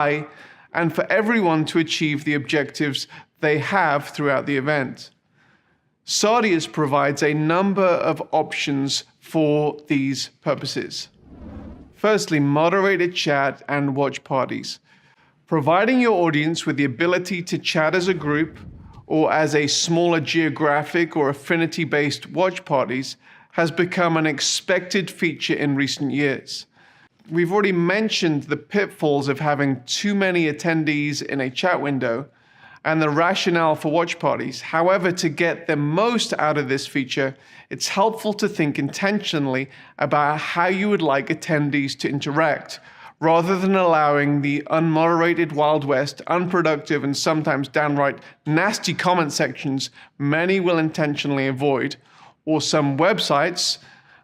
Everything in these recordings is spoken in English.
and for everyone to achieve the objectives they have throughout the event. Sardius provides a number of options for these purposes. Firstly, moderated chat and watch parties. Providing your audience with the ability to chat as a group or as a smaller geographic or affinity-based watch parties has become an expected feature in recent years. We've already mentioned the pitfalls of having too many attendees in a chat window and the rationale for watch parties. However, to get the most out of this feature, it's helpful to think intentionally about how you would like attendees to interact, rather than allowing the unmoderated Wild West, unproductive, and sometimes downright nasty comment sections many will intentionally avoid, or some websites.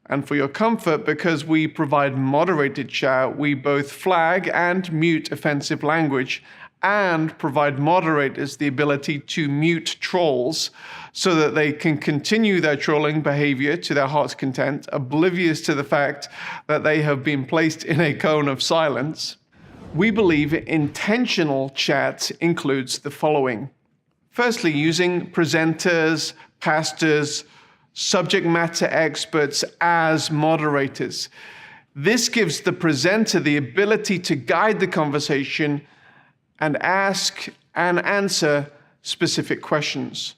And for your comfort, because we provide moderated chat, we both flag and mute offensive language and provide moderators the ability to mute trolls so that they can continue their trolling behavior to their heart's content, oblivious to the fact that they have been placed in a cone of silence. We believe intentional chat includes the following. Firstly, using presenters, pastors, subject matter experts as moderators. This gives the presenter the ability to guide the conversation and ask and answer specific questions.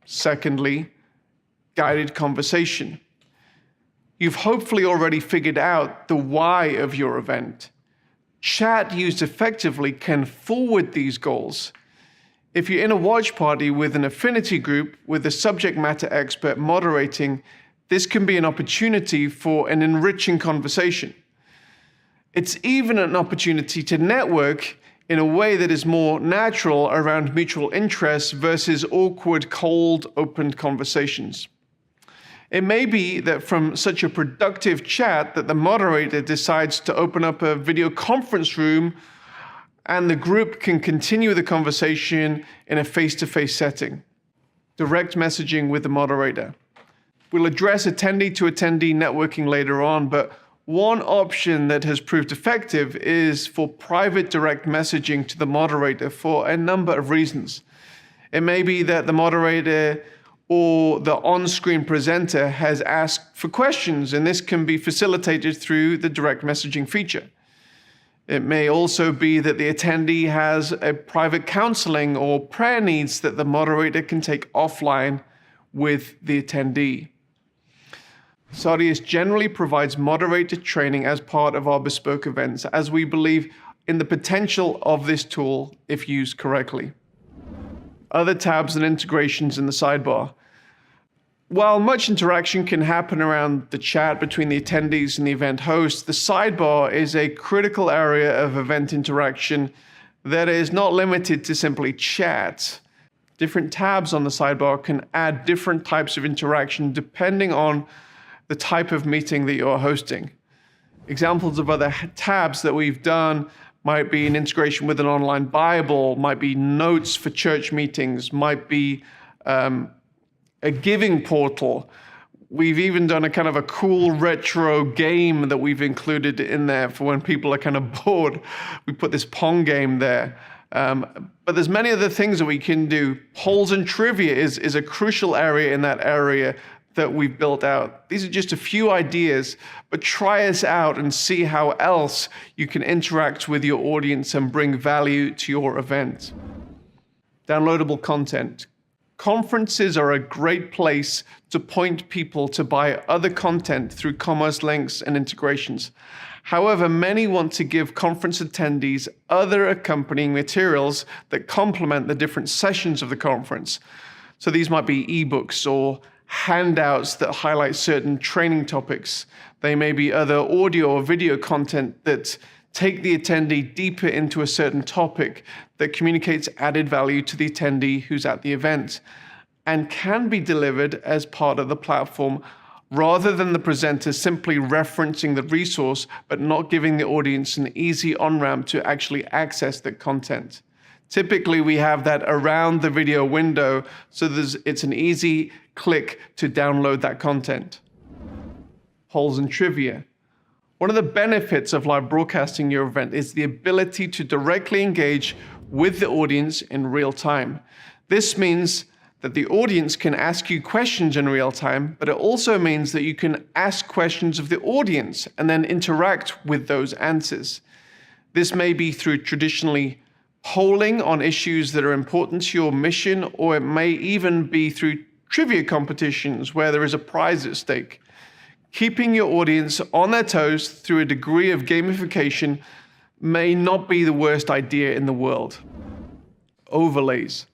Secondly, guided conversation. You've hopefully already figured out the why of your event. Chat used effectively can forward these goals. If you're in a watch party with an affinity group with a subject matter expert moderating, this can be an opportunity for an enriching conversation. It's even an opportunity to network in a way that is more natural around mutual interests versus awkward, cold, opened conversations. It may be that from such a productive chat that the moderator decides to open up a video conference room and the group can continue the conversation in a face-to-face setting. Direct messaging with the moderator. We'll address attendee-to-attendee networking later on, but one option that has proved effective is for private direct messaging to the moderator for a number of reasons. It may be that the moderator or the on-screen presenter has asked for questions, and this can be facilitated through the direct messaging feature. It may also be that the attendee has a private counseling or prayer needs that the moderator can take offline with the attendee. Sardius generally provides moderated training as part of our bespoke events, as we believe in the potential of this tool if used correctly. Other tabs and integrations in the sidebar. While much interaction can happen around the chat between the attendees and the event host, the sidebar is a critical area of event interaction that is not limited to simply chat. Different tabs on the sidebar can add different types of interaction depending on the type of meeting that you're hosting. Examples of other tabs that we've done might be an integration with an online Bible, might be notes for church meetings, might be a giving portal. We've even done a kind of a cool retro game that we've included in there for when people are kind of bored. We put this Pong game there. But there's many other things that we can do. Polls and trivia is a crucial area in that area that we've built out. These are just a few ideas, but try us out and see how else you can interact with your audience and bring value to your event. Downloadable content. Conferences are a great place to point people to buy other content through commerce links and integrations. However, many want to give conference attendees other accompanying materials that complement the different sessions of the conference. So these might be ebooks or handouts that highlight certain training topics. They may be other audio or video content that take the attendee deeper into a certain topic that communicates added value to the attendee who's at the event and can be delivered as part of the platform rather than the presenter simply referencing the resource but not giving the audience an easy on-ramp to actually access the content. Typically, we have that around the video window, so it's an easy click to download that content. Polls and trivia. One of the benefits of live broadcasting your event is the ability to directly engage with the audience in real time. This means that the audience can ask you questions in real time, but it also means that you can ask questions of the audience and then interact with those answers. This may be through traditionally polling on issues that are important to your mission, or it may even be through trivia competitions where there is a prize at stake. Keeping your audience on their toes through a degree of gamification may not be the worst idea in the world. Overlays.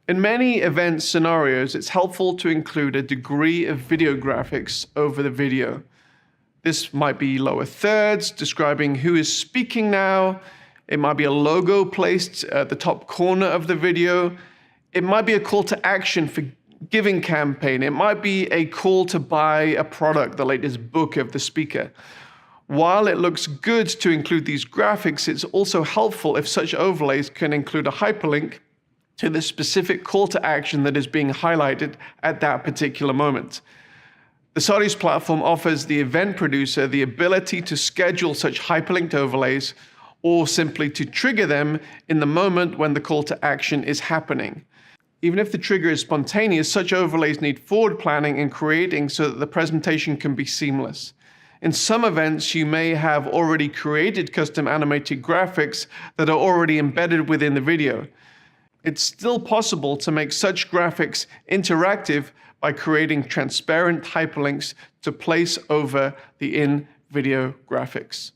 In many event scenarios, it's helpful to include a degree of video graphics over the video. This might be lower thirds describing who is speaking now. It might be a logo placed at the top corner of the video. It might be a call to action for giving campaign. It might be a call to buy a product, the latest book of the speaker. While it looks good to include these graphics, it's also helpful if such overlays can include a hyperlink to the specific call to action that is being highlighted at that particular moment. The Sardius platform offers the event producer the ability to schedule such hyperlinked overlays or simply to trigger them in the moment when the call to action is happening. Even if the trigger is spontaneous, such overlays need forward planning and creating so that the presentation can be seamless. In some events, you may have already created custom animated graphics that are already embedded within the video. It's still possible to make such graphics interactive by creating transparent hyperlinks to place over the in-video graphics.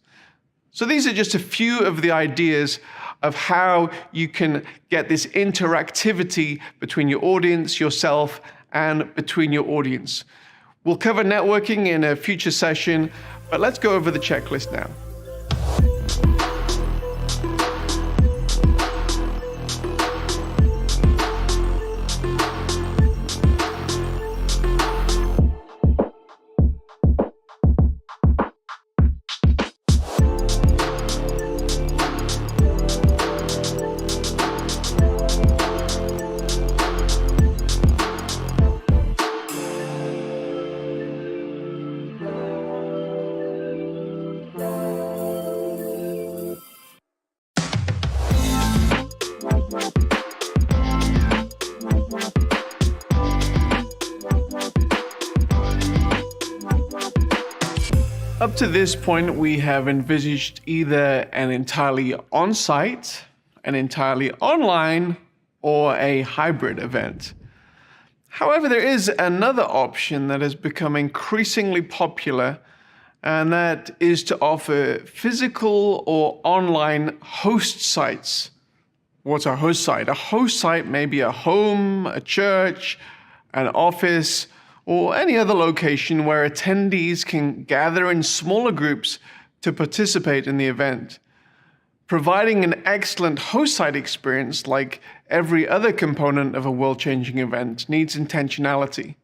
So these are just a few of the ideas of how you can get this interactivity between your audience, yourself, and between your audience. We'll cover networking in a future session, but let's go over the checklist now. Up to this point, we have envisaged either an entirely on-site, an entirely online, or a hybrid event. However, there is another option that has become increasingly popular, and that is to offer physical or online host sites. What's a host site? A host site may be a home, a church, an office, or any other location where attendees can gather in smaller groups to participate in the event. Providing an excellent host site experience, like every other component of a world-changing event, needs intentionality.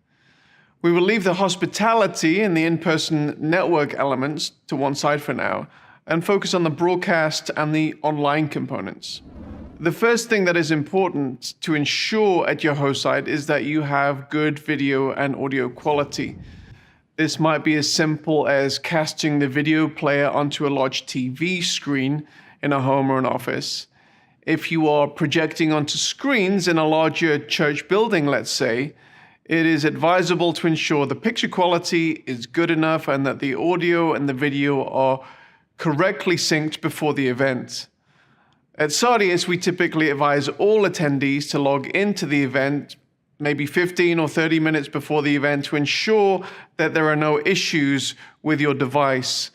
We will leave the hospitality and the in-person network elements to one side for now, and focus on the broadcast and the online components. The first thing that is important to ensure at your host site is that you have good video and audio quality. This might be as simple as casting the video player onto a large TV screen in a home or an office. If you are projecting onto screens in a larger church building, let's say, it is advisable to ensure the picture quality is good enough and that the audio and the video are correctly synced before the event. At Sardius, we typically advise all attendees to log into the event maybe 15 or 30 minutes before the event to ensure that there are no issues with your device,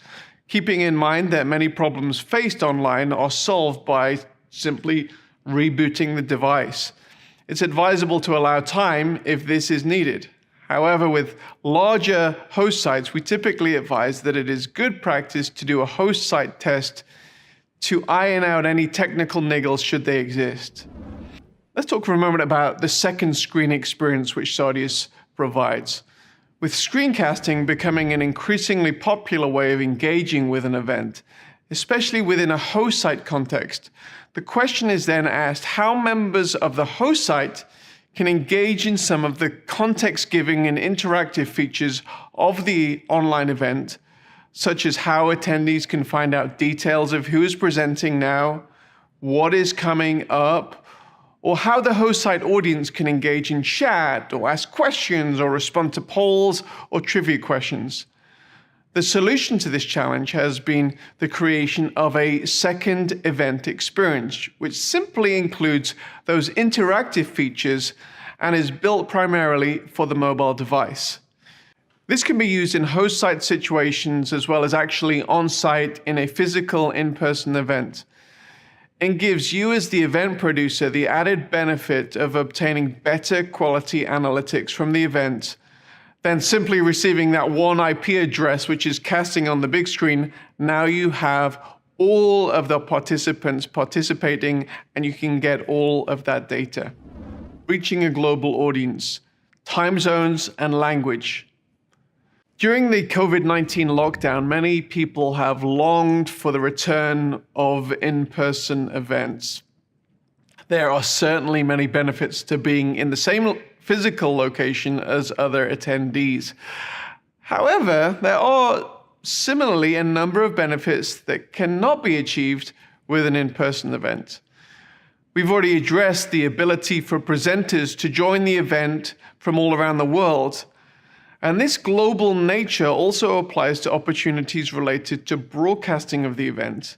keeping in mind that many problems faced online are solved by simply rebooting the device. It's advisable to allow time if this is needed. However, with larger host sites, we typically advise that it is good practice to do a host site test to iron out any technical niggles should they exist. Let's talk for a moment about the second screen experience which Sardius provides. With screencasting becoming an increasingly popular way of engaging with an event, especially within a host site context, the question is then asked how members of the host site can engage in some of the context-giving and interactive features of the online event, such as how attendees can find out details of who is presenting now, what is coming up, or how the host site audience can engage in chat or ask questions or respond to polls or trivia questions. The solution to this challenge has been the creation of a second event experience, which simply includes those interactive features and is built primarily for the mobile device. This can be used in host site situations as well as actually on site in a physical in-person event, and gives you as the event producer the added benefit of obtaining better quality analytics from the event than simply receiving that one IP address which is casting on the big screen. Now you have all of the participants participating and you can get all of that data. Reaching a global audience, time zones and language. During the COVID-19 lockdown, many people have longed for the return of in-person events. There are certainly many benefits to being in the same physical location as other attendees. However, there are similarly a number of benefits that cannot be achieved with an in-person event. We've already addressed the ability for presenters to join the event from all around the world. And this global nature also applies to opportunities related to broadcasting of the event.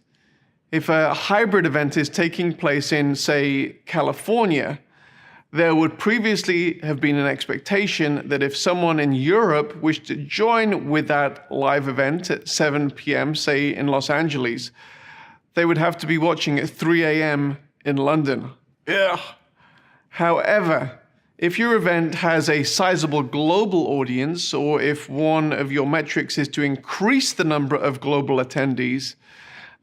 If a hybrid event is taking place in, say, California, there would previously have been an expectation that if someone in Europe wished to join with that live event at 7 p.m., say in Los Angeles, they would have to be watching at 3 a.m. in London. Ugh. However, if your event has a sizable global audience, or if one of your metrics is to increase the number of global attendees,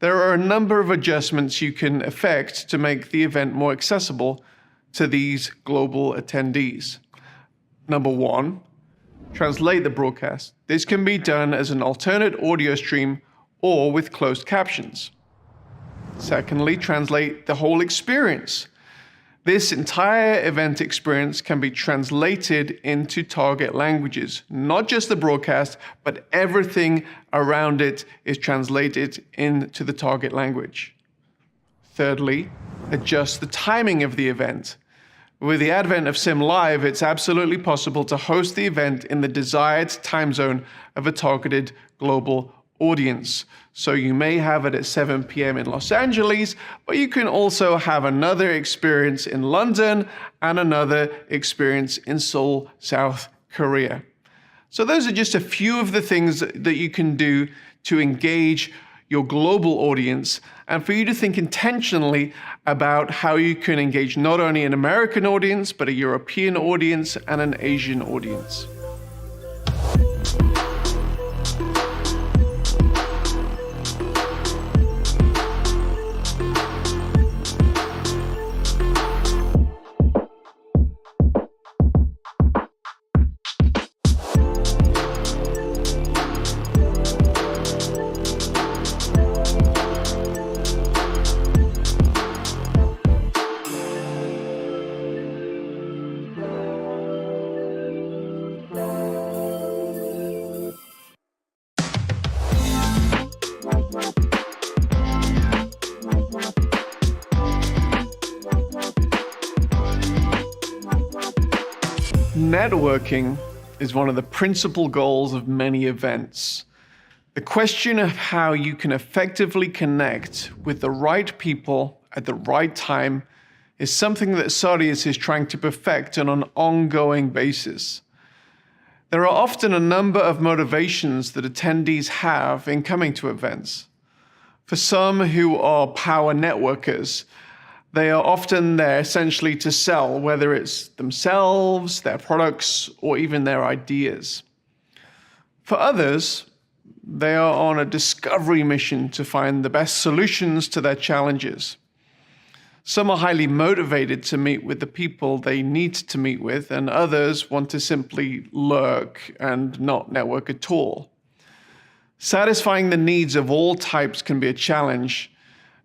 there are a number of adjustments you can effect to make the event more accessible to these global attendees. Number one, translate the broadcast. This can be done as an alternate audio stream or with closed captions. Secondly, translate the whole experience. This entire event experience can be translated into target languages. Not just the broadcast, but everything around it is translated into the target language. Thirdly, adjust the timing of the event. With the advent of Sim Live, it's absolutely possible to host the event in the desired time zone of a targeted global audience. So you may have it at 7 p.m. in Los Angeles, but you can also have another experience in London and another experience in Seoul, South Korea. So those are just a few of the things that you can do to engage your global audience, and for you to think intentionally about how you can engage not only an American audience, but a European audience and an Asian audience. Networking is one of the principal goals of many events. The question of how you can effectively connect with the right people at the right time is something that Sarius is trying to perfect on an ongoing basis. There are often a number of motivations that attendees have in coming to events. For some who are power networkers, they are often there essentially to sell, whether it's themselves, their products, or even their ideas. For others, they are on a discovery mission to find the best solutions to their challenges. Some are highly motivated to meet with the people they need to meet with, and others want to simply lurk and not network at all. Satisfying the needs of all types can be a challenge.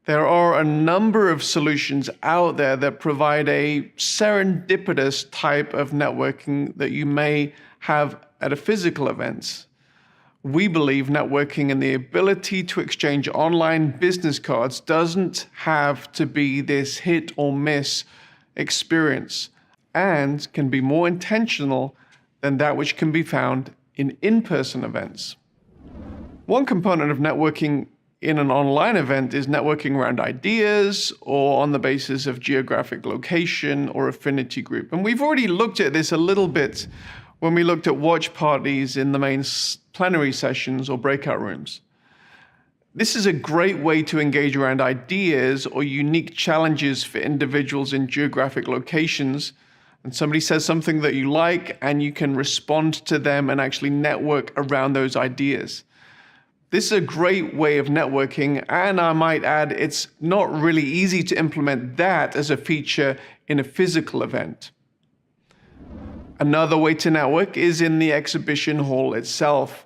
There are a number of solutions out there that provide a serendipitous type of networking that you may have at a physical event. We believe networking and the ability to exchange online business cards doesn't have to be this hit or miss experience and can be more intentional than that which can be found in in-person events. One component of networking in an online event is networking around ideas or on the basis of geographic location or affinity group. And we've already looked at this a little bit when we looked at watch parties in the main plenary sessions or breakout rooms. This is a great way to engage around ideas or unique challenges for individuals in geographic locations. And somebody says something that you like, and you can respond to them and actually network around those ideas. This is a great way of networking, and I might add, it's not really easy to implement that as a feature in a physical event. Another way to network is in the exhibition hall itself.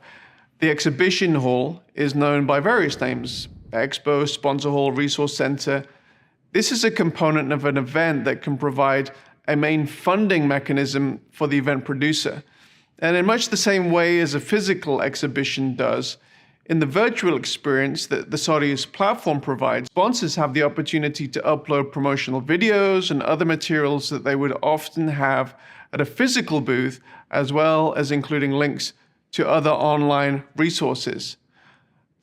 The exhibition hall is known by various names: Expo, Sponsor Hall, Resource Center. This is a component of an event that can provide a main funding mechanism for the event producer. And in much the same way as a physical exhibition does, in the virtual experience that the Saudius platform provides, sponsors have the opportunity to upload promotional videos and other materials that they would often have at a physical booth, as well as including links to other online resources.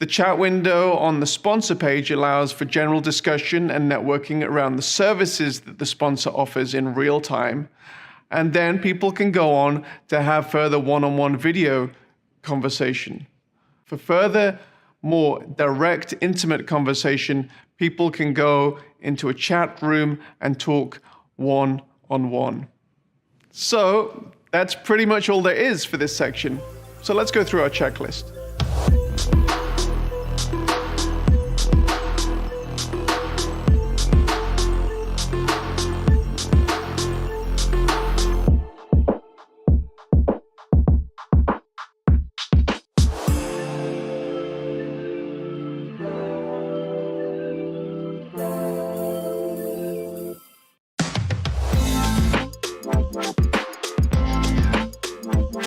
The chat window on the sponsor page allows for general discussion and networking around the services that the sponsor offers in real time. And then people can go on to have further one-on-one video conversation. For further, more direct, intimate conversation, people can go into a chat room and talk one-on-one. So that's pretty much all there is for this section. So let's go through our checklist.